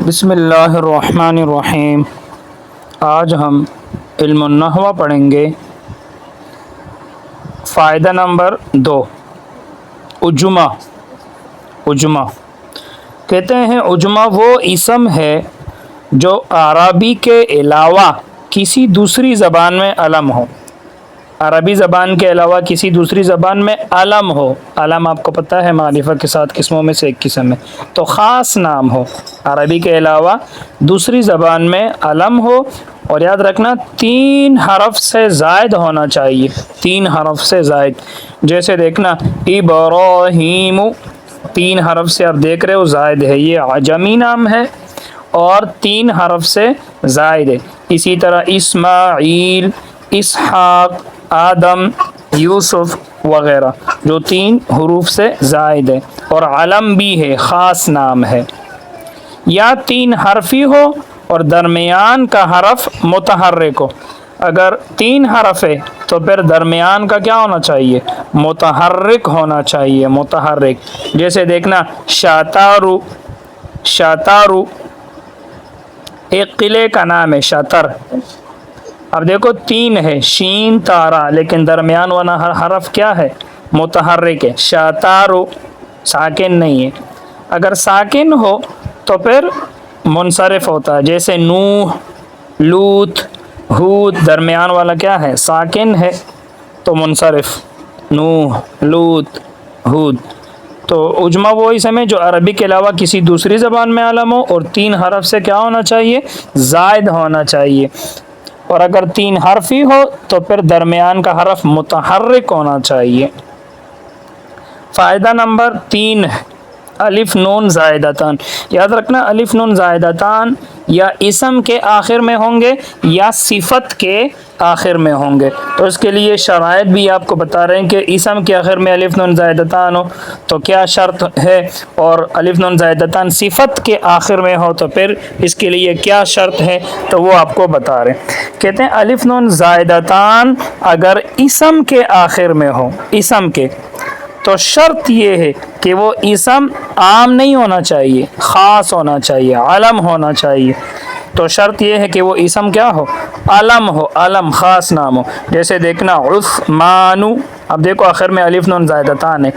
بسم اللہ الرحمن الرحیم۔ آج ہم علم النحو پڑھیں گے۔ فائدہ نمبر 2، عجمہ۔ عجمہ کہتے ہیں عجمہ وہ اسم ہے جو عربی کے علاوہ کسی دوسری زبان میں علم ہو۔ عربی زبان کے علاوہ کسی دوسری زبان میں علم ہو۔ علم آپ کو پتہ ہے معرفہ کے ساتھ قسموں میں سے ایک قسم ہے، تو خاص نام ہو، عربی کے علاوہ دوسری زبان میں علم ہو، اور یاد رکھنا 3 حرف سے زائد ہونا چاہیے، 3 حرف سے زائد۔ جیسے دیکھنا ابراہیم، 3 حرف سے آپ دیکھ رہے ہو زائد ہے، یہ عجمی نام ہے اور 3 حرف سے زائد ہے۔ اسی طرح اسماعیل، اسحاق، آدم، یوسف وغیرہ جو 3 حروف سے زائد ہے، اور علم بھی ہے، خاص نام ہے۔ یا 3 حرفی ہو اور درمیان کا حرف متحرک ہو۔ اگر 3 حرف ہے تو پھر درمیان کا کیا ہونا چاہیے؟ متحرک ہونا چاہیے، متحرک۔ جیسے دیکھنا شاتارو، شاتارو ایک قلعے کا نام ہے، شاتر۔ اب دیکھو 3 ہے، شین تارا، لیکن درمیان والا حرف کیا ہے؟ متحرک ہے۔ شاتارو ساکن نہیں ہے۔ اگر ساکن ہو تو پھر منصرف ہوتا ہے، جیسے نوح، لوط، ہود، درمیان والا کیا ہے؟ ساکن ہے، تو منصرف، نوح، لوط، ہود۔ تو عجمہ وہ اسم ہے جو عربی کے علاوہ کسی دوسری زبان میں علم ہو اور 3 حرف سے کیا ہونا چاہیے؟ زائد ہونا چاہیے، اور اگر 3 حرفی ہو تو پھر درمیان کا حرف متحرک ہونا چاہیے۔ فائدہ نمبر 3، الف نون زائدتان۔ یاد رکھنا الف نون زائدتان یا اسم کے آخر میں ہوں گے یا صفت کے آخر میں ہوں گے، تو اس کے لیے شرائط بھی آپ کو بتا رہے ہیں کہ اسم کے آخر میں الف نون زائدتان ہو تو کیا شرط ہے، اور الف نون زائدتان صفت کے آخر میں ہو تو پھر اس کے لیے کیا شرط ہے، تو وہ آپ کو بتا رہے ہیں۔ کہتے ہیں الف نون زائدتان اگر اسم کے آخر میں ہو، اسم کے، تو شرط یہ ہے کہ وہ اسم عام نہیں ہونا چاہیے، خاص ہونا چاہیے، علم ہونا چاہیے۔ تو شرط یہ ہے کہ وہ اسم کیا ہو؟ علم ہو، علم، خاص نام ہو۔ جیسے دیکھنا عثمان، اب دیکھو آخر میں الف نون زائدتان ہے،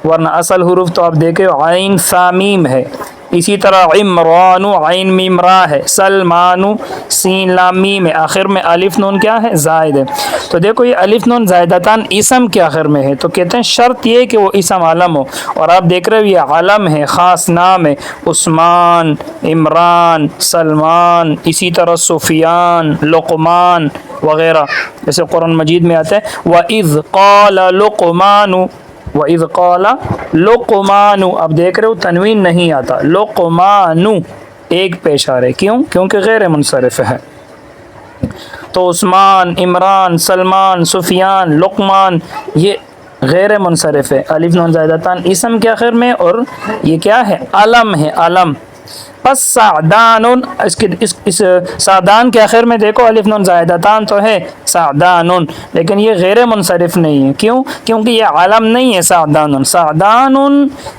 ورنہ اصل حروف تو آپ دیکھے عین سامیم ہے۔ اسی طرح عمران، عین میم را ہے، سلمان، سین لام میم ہے، آخر میں الف نون کیا ہے؟ زائد ہے۔ تو دیکھو یہ الف نون زائدتان اسم کے آخر میں ہے، تو کہتے ہیں شرط یہ کہ وہ اسم علم ہو، اور آپ دیکھ رہے ہو یہ علم ہے، خاص نام ہے، عثمان، عمران، سلمان، اسی طرح سفیان، لقمان وغیرہ، جیسے قرآن مجید میں آتا ہے وَإِذْ قَالَ لُقْمَانُ، وَإِذْ قَالَ لُقْمَانُ، اب دیکھ رہے ہو تنوین نہیں آتا، لقمان ایک پیش آ رہے، کیوں؟ کیونکہ غیر منصرف ہے۔ تو عثمان، عمران، سلمان، سفیان، لقمان یہ غیر منصرف ہے، الف نون زائدتان اسم کے آخر میں، اور یہ کیا ہے؟ علم ہے، علم۔ پس سعدان، اس سعدان کے آخر میں دیکھو الف نون زائدتان تو ہے، سعدان، لیکن یہ غیر منصرف نہیں ہے، کیوں؟ کیونکہ یہ علم نہیں ہے۔ سعدان، سعدان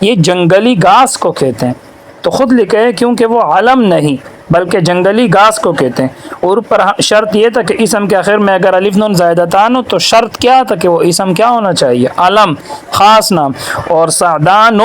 یہ جنگلی گھاس کو کہتے ہیں، تو خود لکھے ہے کیونکہ وہ علم نہیں بلکہ جنگلی گھاس کو کہتے ہیں۔ اور پر شرط یہ تھا کہ اسم کے آخر میں اگر الف نون زائدتان ہو تو شرط کیا تھا کہ وہ اسم کیا ہونا چاہیے؟ علم، خاص نام۔ اور سعدان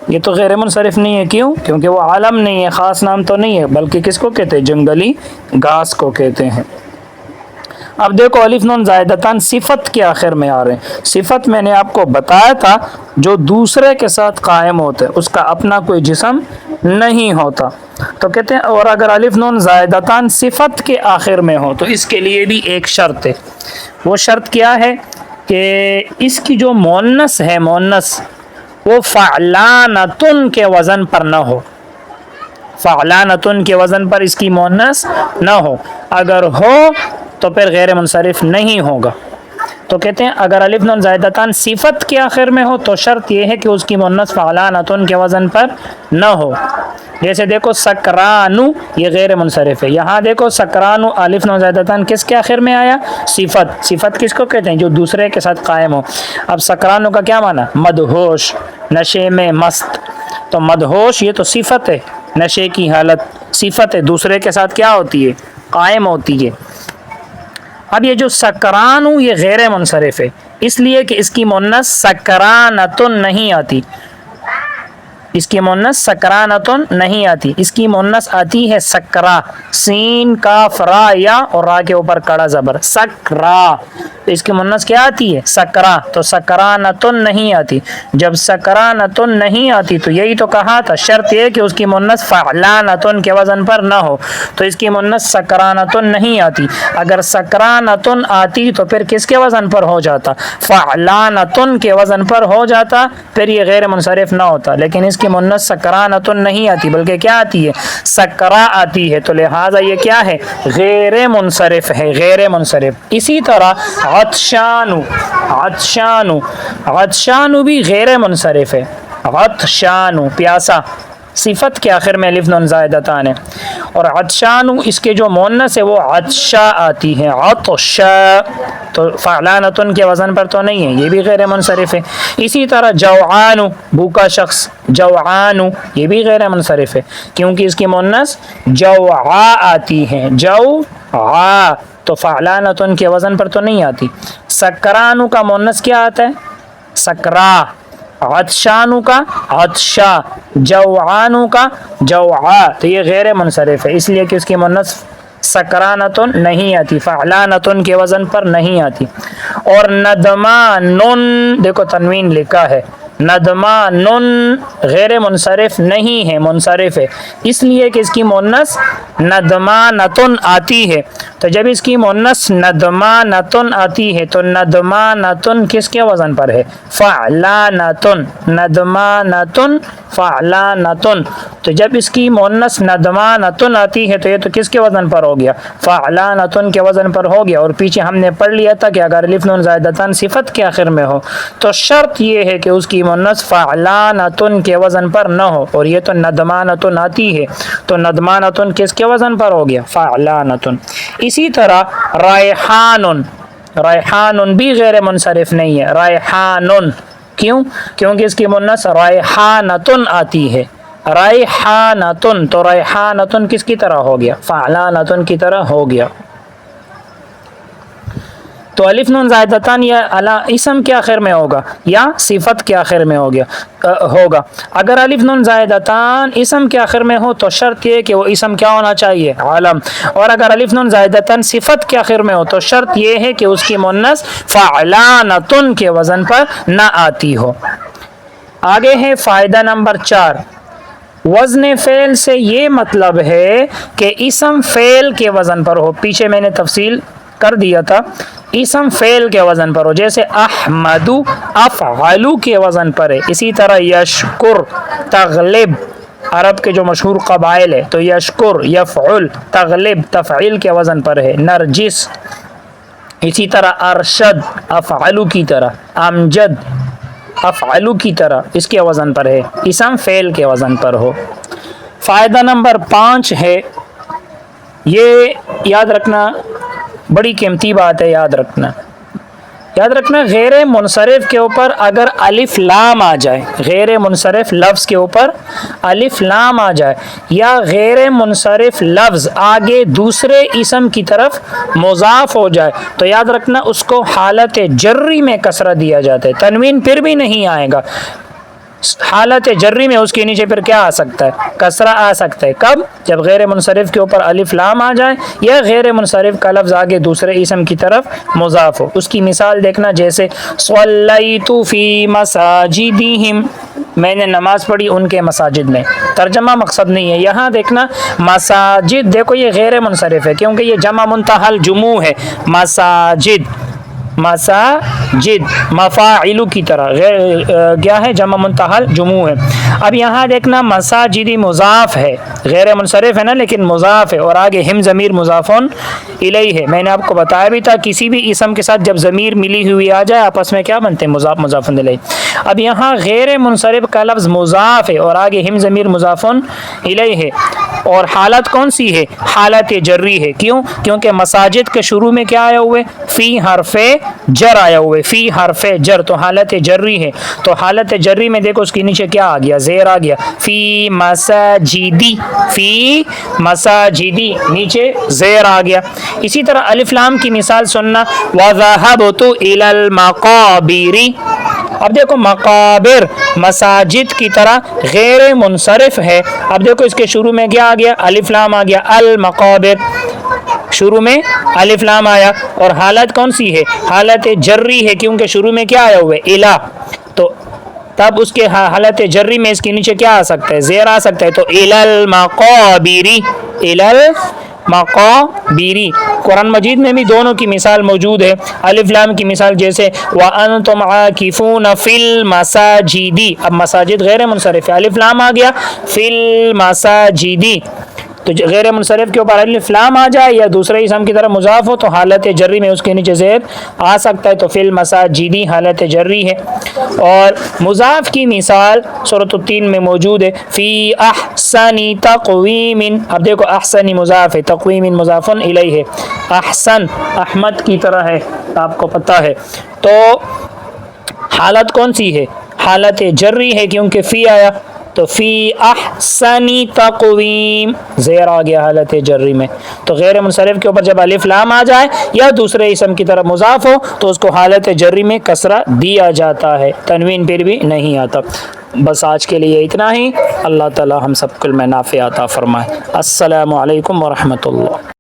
یہ تو غیر منصرف نہیں ہے، کیوں؟ کیونکہ وہ علم نہیں ہے، خاص نام تو نہیں ہے، بلکہ کس کو کہتے ہیں؟ جنگلی گھاس کو کہتے ہیں۔ اب دیکھو الف نون زائدتان صفت کے آخر میں آ رہے ہیں۔ صفت میں نے آپ کو بتایا تھا جو دوسرے کے ساتھ قائم ہوتے، اس کا اپنا کوئی جسم نہیں ہوتا، تو کہتے ہیں اور اگر الف نون زائدتان صفت کے آخر میں ہو تو اس کے لیے بھی ایک شرط ہے۔ وہ شرط کیا ہے کہ اس کی جو مؤنث ہے، مؤنث وہ فعلانتن کے وزن پر نہ ہو، فعلانتن کے وزن پر اس کی مؤنث نہ ہو، اگر ہو تو پھر غیر منصرف نہیں ہوگا۔ تو کہتے ہیں اگر الف نون زائدتان صفت کے آخر میں ہو تو شرط یہ ہے کہ اس کی مؤنث فعلانتن کے وزن پر نہ ہو۔ جیسے دیکھو سکرانو یہ غیر منصرف ہے، یہاں دیکھو سکرانو الف نون زائدتان کس کے آخر میں آیا؟ صفت۔ صفت کس کو کہتے ہیں؟ جو دوسرے کے ساتھ قائم ہو۔ اب سکرانو کا کیا معنی؟ مدہوش، نشے میں مست، تو مدہوش یہ تو صفت ہے، نشے کی حالت صفت ہے دوسرے کے ساتھ کیا ہوتی ہے؟ قائم ہوتی ہے۔ اب یہ جو سکرانو یہ غیر منصرف ہے، اس لیے کہ اس کی مؤنث سکرانتن نہیں آتی، اس کی مؤنث سکرانتن نہیں آتی، اس کی مؤنث آتی ہے سکرا، سین کاف را یا اور را کے اوپر کڑا زبر سکرا، تو اس کی مؤنث کیا آتی ہے؟ سکرا، تو سکرانتن نہیں آتی۔ جب سکرانتن نہیں آتی تو یہی تو کہا تھا شرط یہ کہ اس کی مؤنث فعلانتن کے وزن پر نہ ہو، تو اس کی مؤنث سکرانتن نہیں آتی۔ اگر سکرانتن آتی تو پھر کس کے وزن پر ہو جاتا؟ فعلانتن کے وزن پر ہو جاتا، پھر یہ غیر منصرف نہ ہوتا، لیکن اس کی مؤنث سکرانتن نہیں آتی بلکہ کیا آتی ہے؟ سکرا آتی ہے، تو لہٰذا یہ کیا ہے؟ غیر منصرف ہے، غیر منصرف۔ اسی طرح عطشانو، عطشانو، عطشانو بھی غیر منصرف ہے، عطشانو پیاسا، صفت کے آخر میں الف نون زائدتان ہے، اور عطشانو اس کے جو مؤنث ہے وہ عطشا آتی ہے، عطشا، تو فعلانتن کے وزن پر تو نہیں ہے، یہ بھی غیر منصرف ہے۔ اسی طرح جوعانو بھوکا شخص، جوعانو یہ بھی غیر منصرف ہے کیونکہ اس کی مؤنث جوعا آتی ہے، جوعا، تو فعلانتن کے وزن پر تو نہیں آتی۔ سکرانو کا مؤنث کیا آتا ہے؟ سکرا، عطشانو کا عطشا، جوعانو کا جوعا، تو یہ غیر منصرف ہے اس لیے کہ اس کی مؤنث سکرانتن نہیں آتی، فعلانتن کے وزن پر نہیں آتی۔ اور ندمانن، دیکھو تنوین لکھا ہے، ندمانن غیر منصرف نہیں ہے، منصرف ہے اس لیے کہ اس کی مؤنث ندمانتن آتی ہے، تو جب اس کی مؤنث ندمانتن آتی ہے تو ندمانتن کس کے وزن پر ہے؟ فعلانتن، ندمانتن فعلانتن، تو جب اس کی مؤنث ندمانتن آتی ہے تو یہ تو کس کے وزن پر ہو گیا؟ فعلانتن کے وزن پر ہو گیا۔ اور پیچھے ہم نے پڑھ لیا تھا کہ اگر الف نون زائدتان صفت کے آخر میں ہو تو شرط یہ ہے کہ اس کی مؤنث فعلانتن کے وزن پر نہ ہو، اور یہ تو ندمانتن آتی ہے تو ندمانتن کس کے وزن پر ہو گیا؟ فعلانتن۔ اسی طرح ریحانن، ریحانن بھی غیر منصرف نہیں ہے، ریحانن، کیوں؟ کیونکہ اس کی مؤنث ریحانتن آتی ہے، ریحانتن، تو ریحانتن کس کی طرح ہو گیا؟ فعلانتن کی طرح ہو گیا۔ تو الف نون زائدتان یا اسم کے آخر میں ہوگا یا صفت کے آخر میں ہوگا۔ اگر الف نون زائدتان اسم کے آخر میں ہو تو شرط یہ کہ وہ اسم کیا ہونا چاہیے؟ علم، اور اگر الف نون زائدتان صفت کے آخر میں ہو تو شرط یہ ہے کہ اس کی مؤنث فعلانتن کے وزن پر نہ آتی ہو۔ آگے ہے فائدہ نمبر 4، وزن فعل سے یہ مطلب ہے کہ اسم فعل کے وزن پر ہو، پیچھے میں نے تفصیل کر دیا تھا، اسم فعل کے وزن پر ہو، جیسے احمدو افعلو کے وزن پر ہے، اسی طرح یشکر تغلب عرب کے جو مشہور قبائل ہے تو یشکر یفعل تغلب تفعیل کے وزن پر ہے، نرجس، اسی طرح ارشد افعلو کی طرح، امجد افعلو کی طرح اس کے وزن پر ہے، اسم فعل کے وزن پر ہو۔ فائدہ نمبر 5 ہے، یہ یاد رکھنا بڑی قیمتی بات ہے، یاد رکھنا غیر منصرف کے اوپر اگر الف لام آ جائے، غیر منصرف لفظ کے اوپر الف لام آ جائے یا غیر منصرف لفظ آگے دوسرے اسم کی طرف مضاف ہو جائے تو یاد رکھنا اس کو حالت جری میں کسرہ دیا جاتا ہے، تنوین پھر بھی نہیں آئے گا، حالت جری میں اس کے نیچے پھر کیا آ سکتا ہے؟ کسرہ آ سکتا ہے، کب؟ جب غیر منصرف کے اوپر الف لام آ جائے یا غیر منصرف کا لفظ آگے دوسرے اسم کی طرف مضاف ہو۔ اس کی مثال دیکھنا، جیسے صلیت فی مساجدہم، میں نے نماز پڑھی ان کے مساجد میں، ترجمہ مقصد نہیں ہے، یہاں دیکھنا مساجد، دیکھو یہ غیر منصرف ہے کیونکہ یہ جمع منتہی الجموع ہے، مساجد، مساجد مفاعل کی طرح کیا ہے؟ جمع منتہی الجموع ہے۔ اب یہاں دیکھنا مساجدی مضاف ہے، غیر منصرف ہے نا لیکن مضاف ہے، اور آگے ہم ضمیر مضافون الیہ ہے، میں نے آپ کو بتایا بھی تھا کسی بھی اسم کے ساتھ جب ضمیر ملی ہوئی آ جائے آپس میں کیا بنتے ہیں؟ مضاف مضافون الیہ۔ اب یہاں غیر منصرف کا لفظ مضاف ہے اور آگے ہم ضمیر مضافون الیہ ہے، اور حالت کون سی ہے؟ حالت جری ہے، کیوں؟ کیونکہ مساجد کے شروع میں کیا آیا ہوئے؟ فی حرف جر آیا ہوئے، ہوئے، فی حرف جر تو حالت جری ہے، تو حالت جری میں دیکھو اس کے نیچے کیا آ گیا، زیر آ گیا، فی مساجدی، فی مساجدی نیچے زیر آ گیا۔ اسی طرح الف لام کی مثال سننا، وَذَهَبْتُ إِلَى الْمَقَابِرِ، اب دیکھو مقابر مساجد کی طرح غیر منصرف ہے، اب دیکھو اس کے شروع میں کیا آ گیا، الف لام آ گیا، المقابر، شروع میں الف لام آیا، اور حالت کون سی ہے، حالت جری ہے، کیونکہ شروع میں کیا آیا ہوئے، الا، تو تب اس کے حالت جری میں اس کے نیچے کیا آ سکتا ہے، زیر آ سکتا ہے، تو الی المقابر، الی المقابر۔ قرآن مجید میں بھی دونوں کی مثال موجود ہے، الف لام کی مثال جیسے وَأَنْتُمْ عَاكِفُونَ فِي الْمَسَاجِدِ، اب مساجد غیر منصرف ہے، الف لام آ گیا، فی المساجد، تو غیر منصرف کے اوپر الف لام آ جائے یا دوسرے اسم کی طرف مضاف ہو تو حالت جری میں اس کے نیچے زیر آ سکتا ہے، تو فی المساجد حالت جری ہے۔ اور مضاف کی مثال سورۃ التین میں موجود ہے، فی احسن تقویم، اب دیکھو احسن مضاف ہے، تقویم مضاف الیہ ہے، احسن احمد کی طرح ہے، آپ کو پتہ ہے، تو حالت کون سی ہے، حالت جری ہے، کیونکہ فی آیا، تو فی احسن تقویم زیر آ گیا حالت جری میں۔ تو غیر منصرف کے اوپر جب الف لام آ جائے یا دوسرے اسم کی طرف مضاف ہو تو اس کو حالت جری میں کسرہ دیا جاتا ہے، تنوین پھر بھی نہیں آتا۔ بس آج کے لیے اتنا ہی، اللہ تعالی ہم سب کو علم نافع عطا فرمائے۔ السلام علیکم ورحمۃ اللہ۔